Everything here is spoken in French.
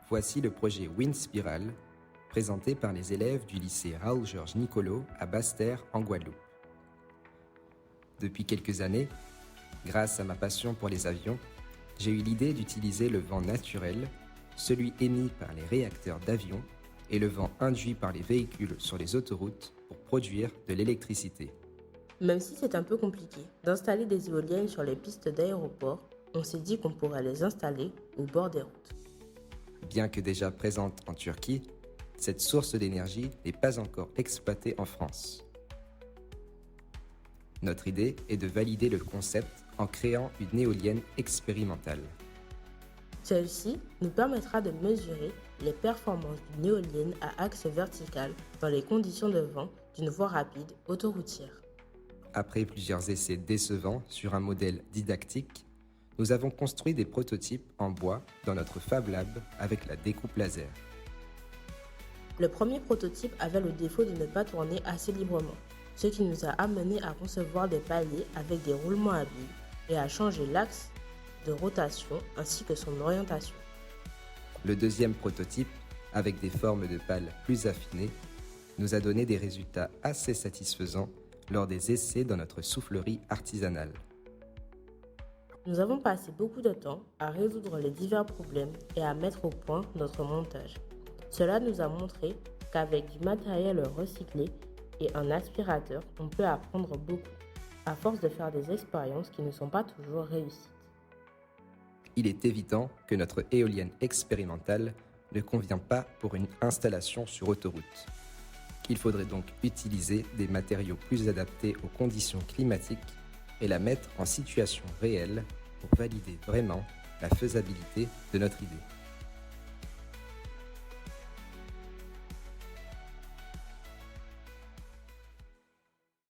Voici le projet WindSpiral, présenté par les élèves du lycée Raoul-Georges Nicolo à Basse-Terre, en Guadeloupe. Depuis quelques années, grâce à ma passion pour les avions, j'ai eu l'idée d'utiliser le vent naturel, celui émis par les réacteurs d'avions, et le vent induit par les véhicules sur les autoroutes pour produire de l'électricité. Même si c'est un peu compliqué d'installer des éoliennes sur les pistes d'aéroport, on s'est dit qu'on pourrait les installer au bord des routes. Bien que déjà présente en Turquie, cette source d'énergie n'est pas encore exploitée en France. Notre idée est de valider le concept en créant une éolienne expérimentale. Celle-ci nous permettra de mesurer les performances d'une éolienne à axe vertical dans les conditions de vent d'une voie rapide autoroutière. Après plusieurs essais décevants sur un modèle didactique, nous avons construit des prototypes en bois dans notre Fab Lab avec la découpe laser. Le premier prototype avait le défaut de ne pas tourner assez librement, ce qui nous a amené à concevoir des paliers avec des roulements habiles et à changer l'axe de rotation ainsi que son orientation. Le deuxième prototype, avec des formes de pales plus affinées, nous a donné des résultats assez satisfaisants lors des essais dans notre soufflerie artisanale. Nous avons passé beaucoup de temps à résoudre les divers problèmes et à mettre au point notre montage. Cela nous a montré qu'avec du matériel recyclé et un aspirateur, on peut apprendre beaucoup, à force de faire des expériences qui ne sont pas toujours réussies. Il est évident que notre éolienne expérimentale ne convient pas pour une installation sur autoroute. Il faudrait donc utiliser des matériaux plus adaptés aux conditions climatiques et la mettre en situation réelle pour valider vraiment la faisabilité de notre idée.